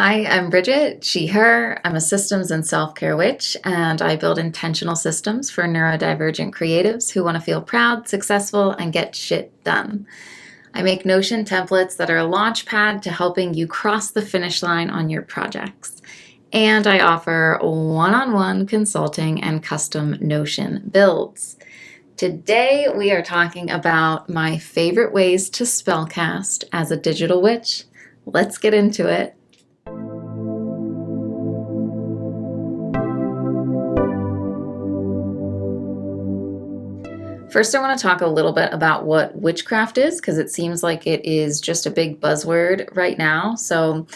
Hi, I'm Bridget, she, her. I'm a systems and self-care witch, and I build intentional systems for neurodivergent creatives who want to feel proud, successful, and get shit done. I make Notion templates that are a launch pad to helping you cross the finish line on your projects. And I offer one-on-one consulting and custom Notion builds. Today, we are talking about my favorite ways to spellcast as a digital witch. Let's get into it. First, I want to talk a little bit about what witchcraft is, because it seems like it is just a big buzzword right now. So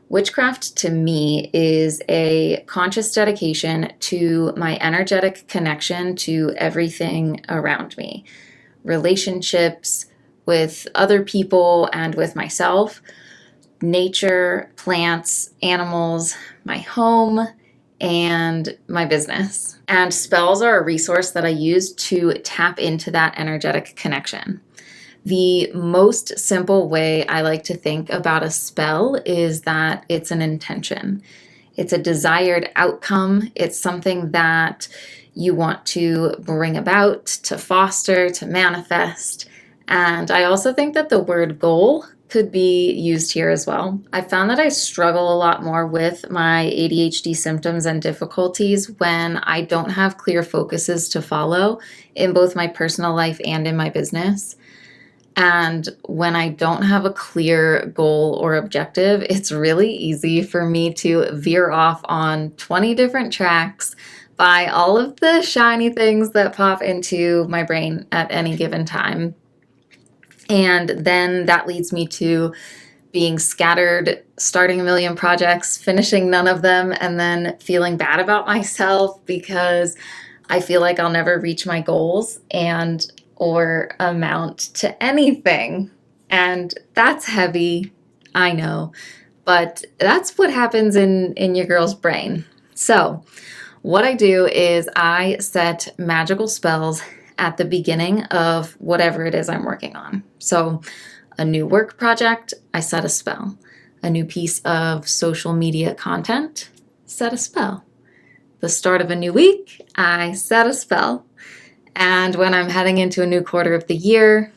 witchcraft to me is a conscious dedication to my energetic connection to everything around me. Relationships with other people and with myself, nature, plants, animals, my home, and my business. And spells are a resource that I use to tap into that energetic connection. The most simple way I like to think about a spell is that it's an intention. It's a desired outcome. It's something that you want to bring about, to foster, to manifest. And I also think that the word goal could be used here as well. I found that I struggle a lot more with my ADHD symptoms and difficulties when I don't have clear focuses to follow in both my personal life and in my business. And when I don't have a clear goal or objective, it's really easy for me to veer off on 20 different tracks by all of the shiny things that pop into my brain at any given time. And then that leads me to being scattered, starting a million projects, finishing none of them, and then feeling bad about myself because I feel like I'll never reach my goals or amount to anything. And that's heavy, I know, but that's what happens in your girl's brain. So what I do is I set magical spells at the beginning of whatever it is I'm working on. So a new work project, I set a spell. A new piece of social media content, set a spell. The start of a new week, I set a spell. And when I'm heading into a new quarter of the year,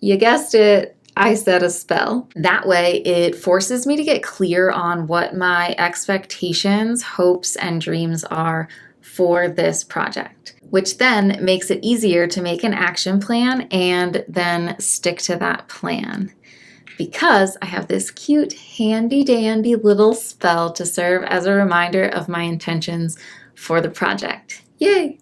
you guessed it, I set a spell. That way, it forces me to get clear on what my expectations, hopes, and dreams are for this project, which then makes it easier to make an action plan and then stick to that plan. Because I have this cute, handy-dandy little spell to serve as a reminder of my intentions for the project. Yay!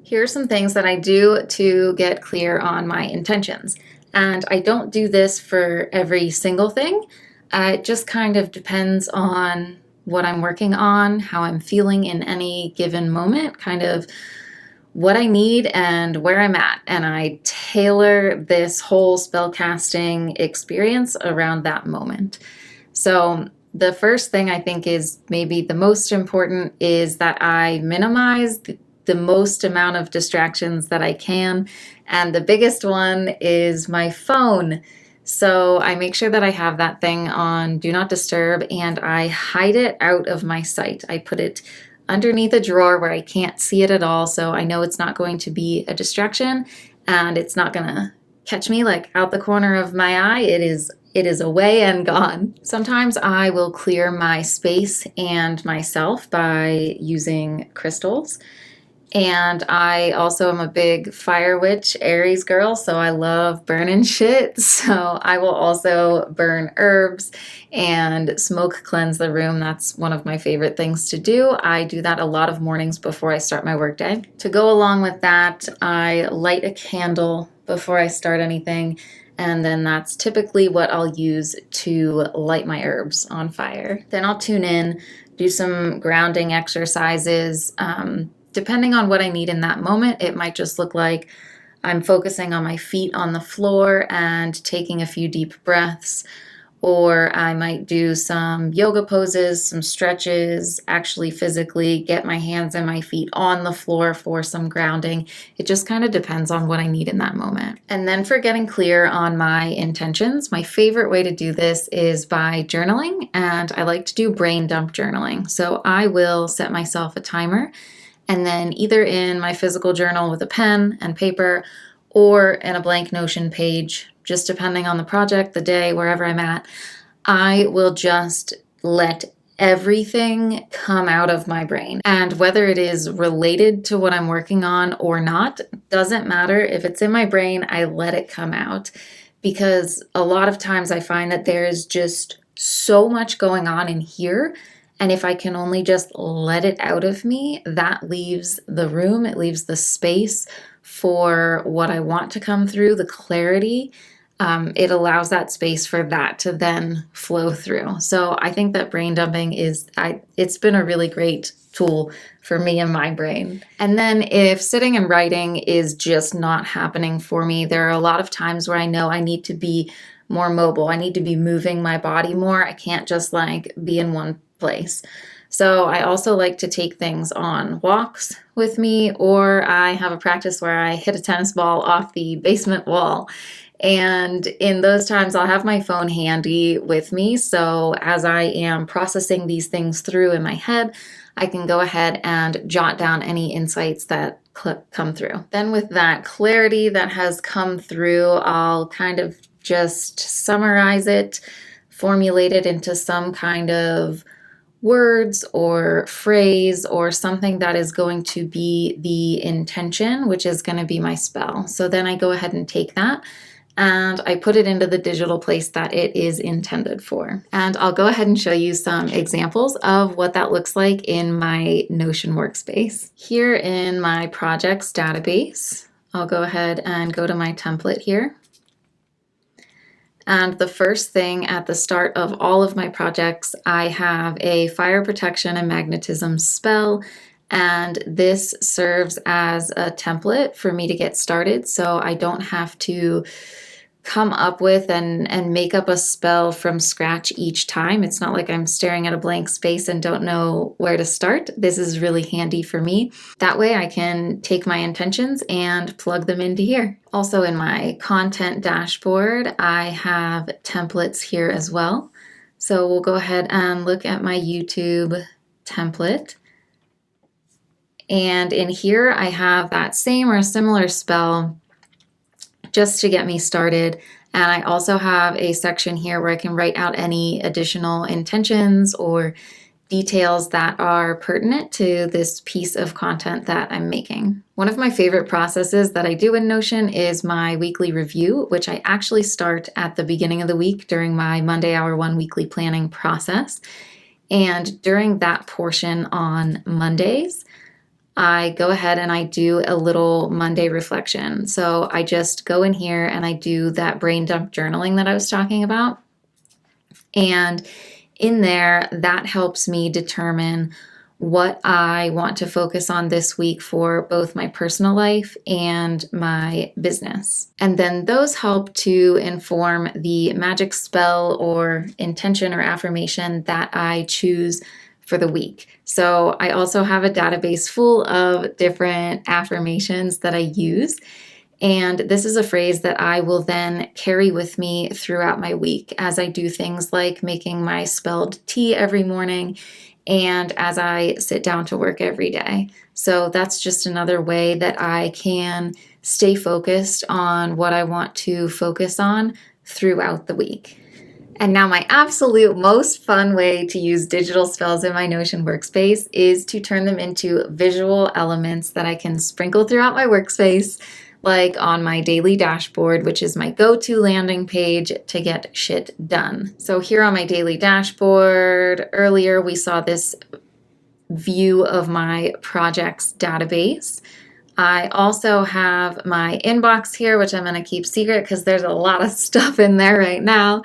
Here are some things that I do to get clear on my intentions. And I don't do this for every single thing. It just kind of depends on what I'm working on, how I'm feeling in any given moment, kind of what I need and where I'm at. And I tailor this whole spellcasting experience around that moment. So the first thing I think is maybe the most important is that I minimize the most amount of distractions that I can. And the biggest one is my phone. So I make sure that I have that thing on Do Not Disturb and I hide it out of my sight. I put it underneath a drawer where I can't see it at all. So I know it's not going to be a distraction and it's not going to catch me like out the corner of my eye. It is away and gone. Sometimes I will clear my space and myself by using crystals. And I also am a big fire witch, Aries girl, so I love burning shit. So I will also burn herbs and smoke cleanse the room. That's one of my favorite things to do. I do that a lot of mornings before I start my workday. To go along with that, I light a candle before I start anything. And then that's typically what I'll use to light my herbs on fire. Then I'll tune in, do some grounding exercises. Depending on what I need in that moment, it might just look like I'm focusing on my feet on the floor and taking a few deep breaths. or I might do some yoga poses, some stretches, actually physically get my hands and my feet on the floor for some grounding. It just kind of depends on what I need in that moment. And then for getting clear on my intentions, my favorite way to do this is by journaling, and I like to do brain dump journaling. So I will set myself a timer, and then either in my physical journal with a pen and paper or in a blank Notion page, just depending on the project, the day, wherever I'm at, I will just let everything come out of my brain. And whether it is related to what I'm working on or not, doesn't matter. If it's in my brain, I let it come out, because a lot of times I find that there's just so much going on in here. And if I can only just let it out of me, that leaves the room, it leaves the space for what I want to come through, the clarity. It allows that space for that to then flow through. So I think that brain dumping it's been a really great tool for me and my brain. And then if sitting and writing is just not happening for me, there are a lot of times where I know I need to be more mobile. I need to be moving my body more. I can't just be in one place. So I also like to take things on walks with me, or I have a practice where I hit a tennis ball off the basement wall. And in those times, I'll have my phone handy with me. So as I am processing these things through in my head, I can go ahead and jot down any insights that come through. Then with that clarity that has come through, I'll kind of just summarize it, formulate it into some kind of words or phrase or something that is going to be the intention, which is going to be my spell. So then I go ahead and take that and I put it into the digital place that it is intended for. And I'll go ahead and show you some examples of what that looks like in my Notion workspace. Here in my projects database, I'll go ahead and go to my template here. And the first thing at the start of all of my projects, I have a fire protection and magnetism spell, and this serves as a template for me to get started, so I don't have to come up with and make up a spell from scratch each time. It's not like I'm staring at a blank space and don't know where to start. This is really handy for me. That way I can take my intentions and plug them into here. Also in my content dashboard, I have templates here as well. So we'll go ahead and look at my YouTube template. And in here I have that same or similar spell just to get me started. And I also have a section here where I can write out any additional intentions or details that are pertinent to this piece of content that I'm making. One of my favorite processes that I do in Notion is my weekly review, which I actually start at the beginning of the week during my Monday Hour One weekly planning process. And during that portion on Mondays, I go ahead and I do a little Monday reflection. So I just go in here and I do that brain dump journaling that I was talking about. And in there, that helps me determine what I want to focus on this week for both my personal life and my business. And then those help to inform the magic spell or intention or affirmation that I choose for the week. So I also have a database full of different affirmations that I use. And this is a phrase that I will then carry with me throughout my week as I do things like making my spelled tea every morning and as I sit down to work every day. So that's just another way that I can stay focused on what I want to focus on throughout the week. And now my absolute most fun way to use digital spells in my Notion workspace is to turn them into visual elements that I can sprinkle throughout my workspace, like on my daily dashboard, which is my go-to landing page to get shit done. So here on my daily dashboard, earlier we saw this view of my projects database. I also have my inbox here, which I'm going to keep secret because there's a lot of stuff in there right now.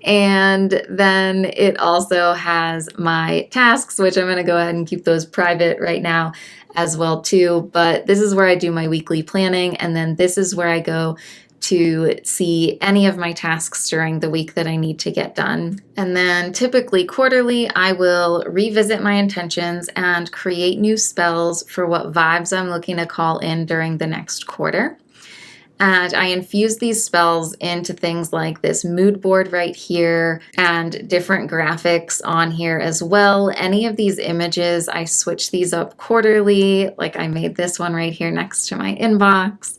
And then it also has my tasks, which I'm going to go ahead and keep those private right now as well too. But this is where I do my weekly planning. And then this is where I go to see any of my tasks during the week that I need to get done. And then typically quarterly, I will revisit my intentions and create new spells for what vibes I'm looking to call in during the next quarter. And I infuse these spells into things like this mood board right here and different graphics on here as well. Any of these images, I switch these up quarterly. Like I made this one right here next to my inbox.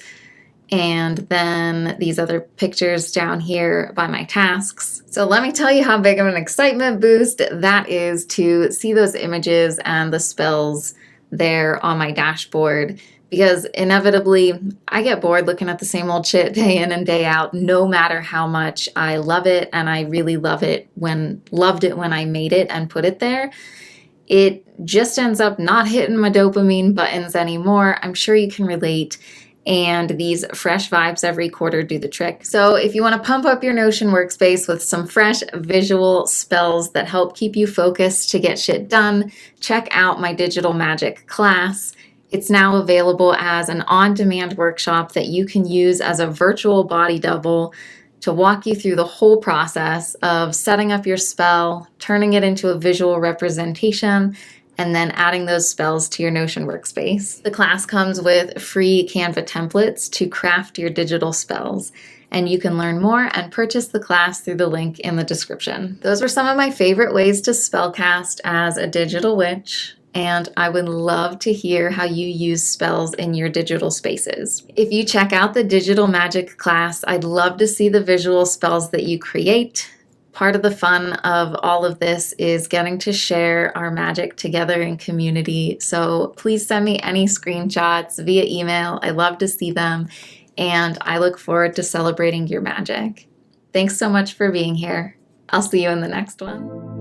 And then these other pictures down here by my tasks. So let me tell you how big of an excitement boost that is to see those images and the spells there on my dashboard. Because inevitably, I get bored looking at the same old shit day in and day out, no matter how much I love it, and I really loved it when I made it and put it there. It just ends up not hitting my dopamine buttons anymore. I'm sure you can relate. And these fresh vibes every quarter do the trick. So if you want to pump up your Notion workspace with some fresh visual spells that help keep you focused to get shit done, check out my digital magic class. It's now available as an on-demand workshop that you can use as a virtual body double to walk you through the whole process of setting up your spell, turning it into a visual representation, and then adding those spells to your Notion workspace. The class comes with free Canva templates to craft your digital spells, and you can learn more and purchase the class through the link in the description. Those were some of my favorite ways to spellcast as a digital witch, and I would love to hear how you use spells in your digital spaces. If you check out the digital magic class, I'd love to see the visual spells that you create. Part of the fun of all of this is getting to share our magic together in community. So please send me any screenshots via email. I love to see them, and I look forward to celebrating your magic. Thanks so much for being here. I'll see you in the next one.